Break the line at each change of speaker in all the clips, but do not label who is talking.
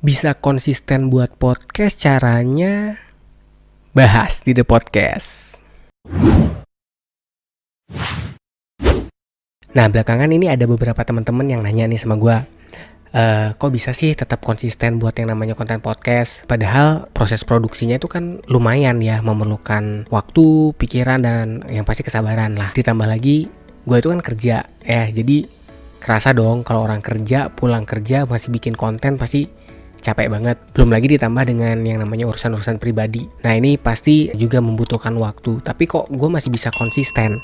Bisa konsisten buat podcast, caranya bahas di The Podcast. Nah, belakangan ini ada beberapa teman-teman yang nanya nih sama gue, kok bisa sih tetap konsisten buat yang namanya konten podcast? Padahal proses produksinya itu kan lumayan ya, memerlukan waktu, pikiran, dan yang pasti kesabaran lah. Ditambah lagi, gue itu kan kerja ya, jadi kerasa dong kalau orang kerja, pulang kerja masih bikin konten pasti capek banget. Belum lagi ditambah dengan yang namanya urusan-urusan pribadi. Nah, ini pasti juga membutuhkan waktu. Tapi kok gue masih bisa konsisten?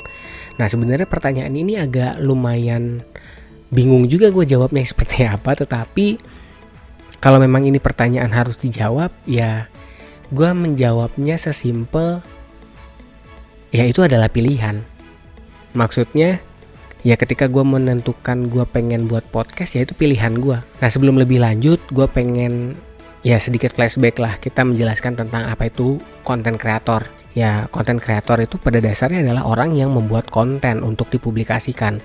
Nah, sebenarnya pertanyaan ini agak lumayan bingung juga gue jawabnya seperti apa. Tetapi kalau memang ini pertanyaan harus dijawab, ya gue menjawabnya sesimpel, ya itu adalah pilihan. Maksudnya, ya ketika gue menentukan gue pengen buat podcast, ya itu pilihan gue. Nah, sebelum lebih lanjut, gue pengen ya sedikit flashback lah. Kita menjelaskan tentang apa itu konten kreator. Ya, konten kreator itu pada dasarnya adalah orang yang membuat konten untuk dipublikasikan.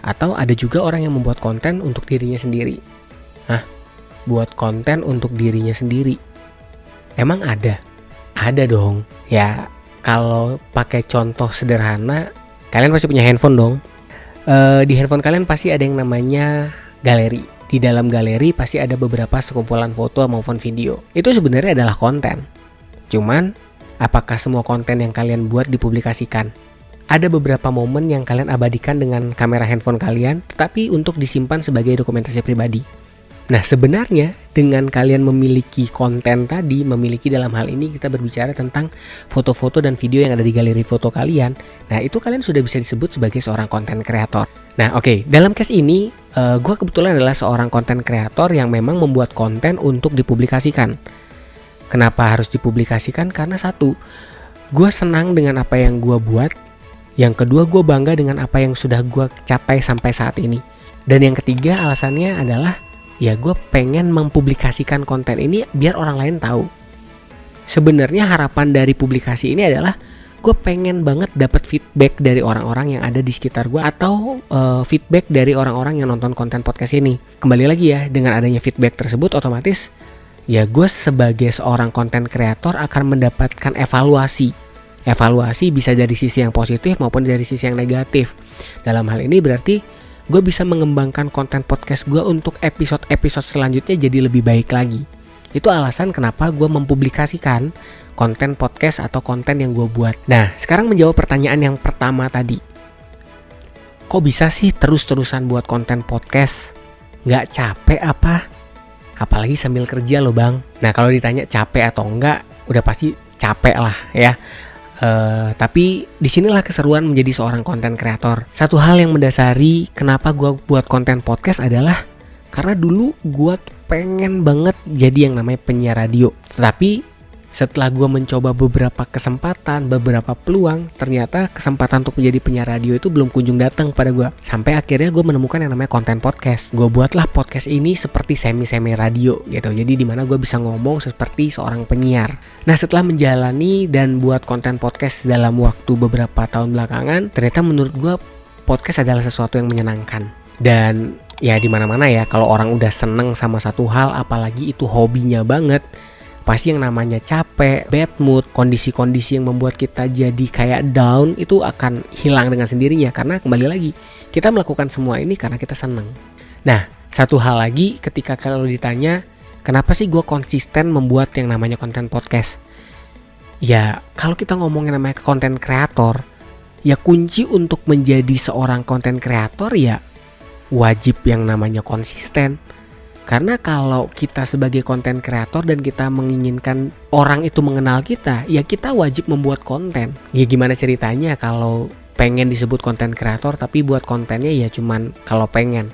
Atau ada juga orang yang membuat konten untuk dirinya sendiri. Buat konten untuk dirinya sendiri. Emang ada? Ada dong. Ya, kalau pakai contoh sederhana, kalian pasti punya handphone dong. Di handphone kalian pasti ada yang namanya galeri. Di dalam galeri pasti ada beberapa sekumpulan foto maupun video. Itu sebenarnya adalah konten. Cuman, apakah semua konten yang kalian buat dipublikasikan? Ada beberapa momen yang kalian abadikan dengan kamera handphone kalian, tetapi untuk disimpan sebagai dokumentasi pribadi. Nah, sebenarnya dengan kalian memiliki konten tadi, memiliki dalam hal ini kita berbicara tentang foto-foto dan video yang ada di galeri foto kalian. Nah, itu kalian sudah bisa disebut sebagai seorang konten kreator. Nah, oke, dalam case ini gue kebetulan adalah seorang konten kreator yang memang membuat konten untuk dipublikasikan. Kenapa harus dipublikasikan? Karena satu, gue senang dengan apa yang gue buat. Yang kedua, gue bangga dengan apa yang sudah gue capai sampai saat ini. Dan yang ketiga alasannya adalah, ya gue pengen mempublikasikan konten ini biar orang lain tahu. Sebenarnya harapan dari publikasi ini adalah gue pengen banget dapat feedback dari orang-orang yang ada di sekitar gue, atau feedback dari orang-orang yang nonton konten podcast ini. Kembali lagi ya, dengan adanya feedback tersebut otomatis ya gue sebagai seorang konten kreator akan mendapatkan evaluasi. Evaluasi bisa dari sisi yang positif maupun dari sisi yang negatif. Dalam hal ini berarti gue bisa mengembangkan konten podcast gue untuk episode-episode selanjutnya jadi lebih baik lagi. Itu alasan kenapa gue mempublikasikan konten podcast atau konten yang gue buat. Nah, sekarang menjawab pertanyaan yang pertama tadi. Kok bisa sih terus-terusan buat konten podcast? Gak capek apa? Apalagi sambil kerja loh bang. Nah, kalau ditanya capek atau enggak, udah pasti capek lah ya. Tapi disinilah keseruan menjadi seorang konten kreator. Satu hal yang mendasari kenapa gue buat konten podcast adalah karena dulu gue pengen banget jadi yang namanya penyiar radio. Tetapi setelah gue mencoba beberapa kesempatan, beberapa peluang, ternyata kesempatan untuk menjadi penyiar radio itu belum kunjung datang pada gue. Sampai akhirnya gue menemukan yang namanya konten podcast. Gue buatlah podcast ini seperti semi-semi radio gitu. Jadi dimana gue bisa ngomong seperti seorang penyiar. Nah, setelah menjalani dan buat konten podcast dalam waktu beberapa tahun belakangan, ternyata menurut gue podcast adalah sesuatu yang menyenangkan. Dan ya dimana-mana ya, kalau orang udah seneng sama satu hal, apalagi itu hobinya banget, pasti yang namanya capek, bad mood, kondisi-kondisi yang membuat kita jadi kayak down itu akan hilang dengan sendirinya. Karena kembali lagi, kita melakukan semua ini karena kita seneng. Nah, satu hal lagi ketika kalau ditanya, kenapa sih gue konsisten membuat yang namanya konten podcast? Ya, kalau kita ngomongin namanya konten kreator, ya kunci untuk menjadi seorang konten kreator ya wajib yang namanya konsisten. Karena kalau kita sebagai konten kreator dan kita menginginkan orang itu mengenal kita, ya kita wajib membuat konten. Ya gimana ceritanya kalau pengen disebut konten kreator tapi buat kontennya ya cuman kalau pengen.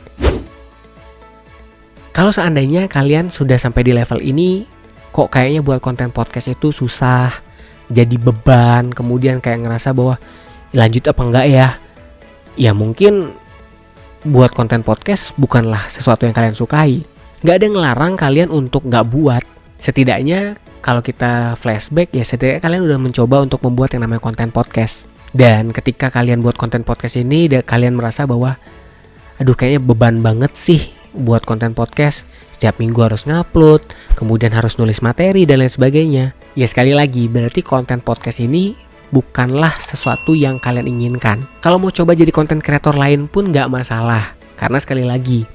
Kalau seandainya kalian sudah sampai di level ini, kok kayaknya buat konten podcast itu susah, jadi beban, kemudian kayak ngerasa bahwa lanjut apa enggak ya? Ya mungkin buat konten podcast bukanlah sesuatu yang kalian sukai. Gak ada yang ngelarang kalian untuk gak buat. Setidaknya kalau kita flashback ya setidaknya kalian udah mencoba untuk membuat yang namanya konten podcast. Dan ketika kalian buat konten podcast ini, kalian merasa bahwa aduh kayaknya beban banget sih buat konten podcast setiap minggu harus ngupload, kemudian harus nulis materi dan lain sebagainya. Ya sekali lagi, berarti konten podcast ini bukanlah sesuatu yang kalian inginkan. Kalau mau coba jadi konten kreator lain pun gak masalah. Karena sekali lagi,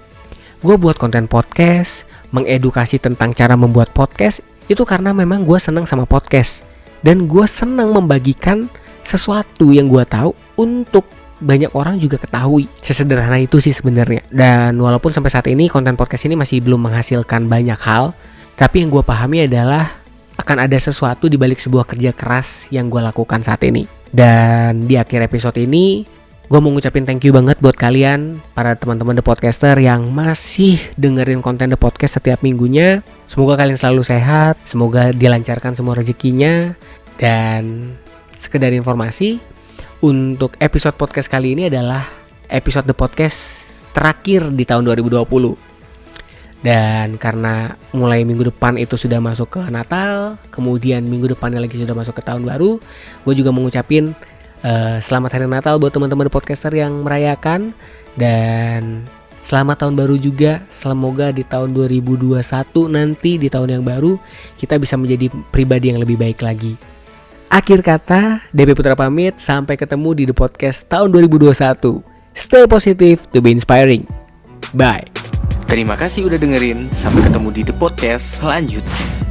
gue buat konten podcast, mengedukasi tentang cara membuat podcast, itu karena memang gue senang sama podcast. Dan gue senang membagikan sesuatu yang gue tahu untuk banyak orang juga ketahui. Sesederhana itu sih sebenarnya. Dan walaupun sampai saat ini konten podcast ini masih belum menghasilkan banyak hal, tapi yang gue pahami adalah akan ada sesuatu di balik sebuah kerja keras yang gue lakukan saat ini. Dan di akhir episode ini, gue mau ngucapin thank you banget buat kalian, para teman-teman The Podcaster yang masih dengerin konten The Podcast setiap minggunya. Semoga kalian selalu sehat, semoga dilancarkan semua rezekinya. Dan sekedar informasi, untuk episode podcast kali ini adalah episode The Podcast terakhir di tahun 2020. Dan karena mulai minggu depan itu sudah masuk ke Natal, kemudian minggu depannya lagi sudah masuk ke tahun baru, gue juga mau ngucapin selamat hari Natal buat teman-teman The Podcaster yang merayakan. Dan selamat tahun baru juga. Semoga di tahun 2021 nanti, di tahun yang baru, kita bisa menjadi pribadi yang lebih baik lagi. Akhir kata, DP Putra pamit. Sampai ketemu di The Podcast tahun 2021. Stay positive to be inspiring. Bye.
Terima kasih udah dengerin. Sampai ketemu di The Podcast selanjutnya.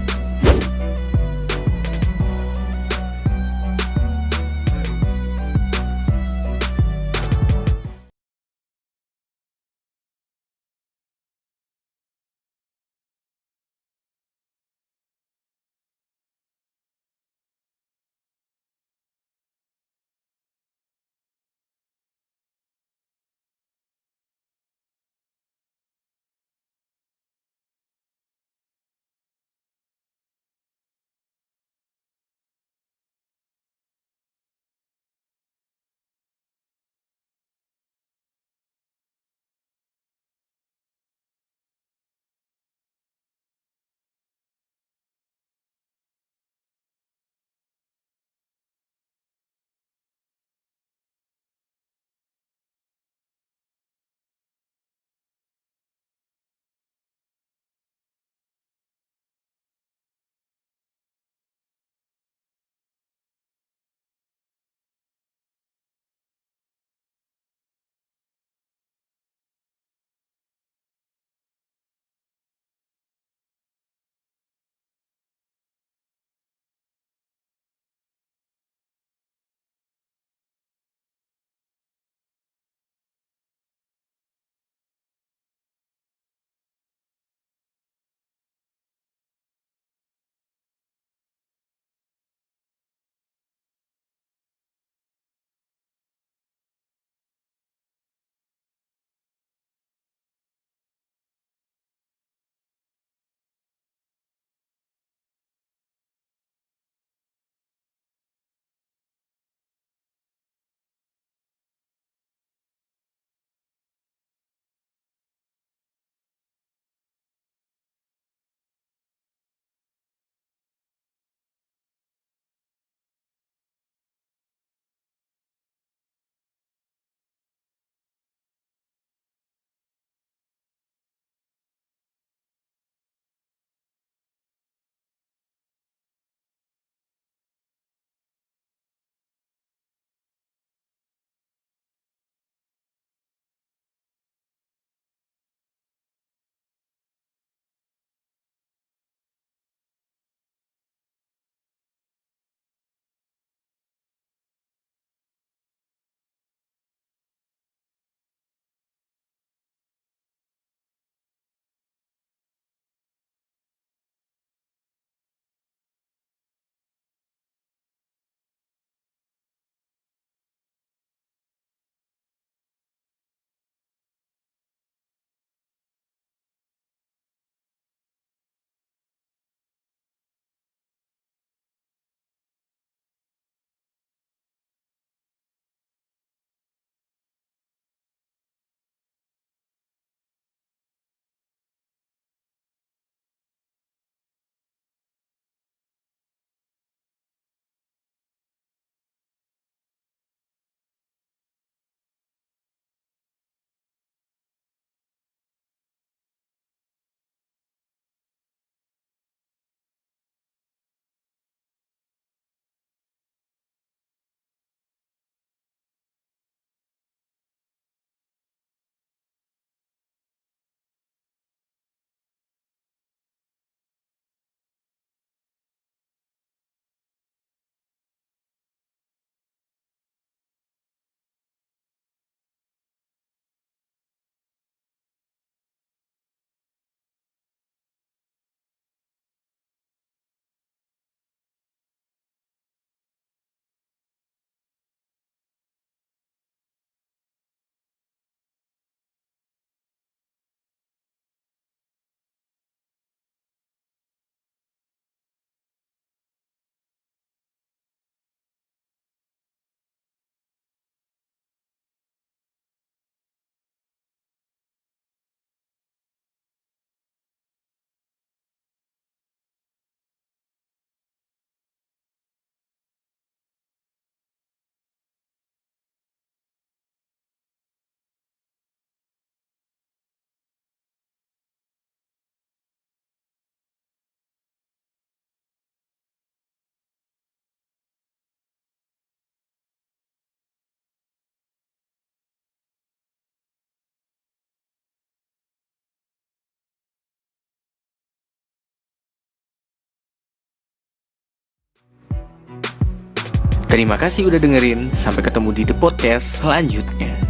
Terima kasih udah dengerin. Sampai ketemu di The Podcast selanjutnya.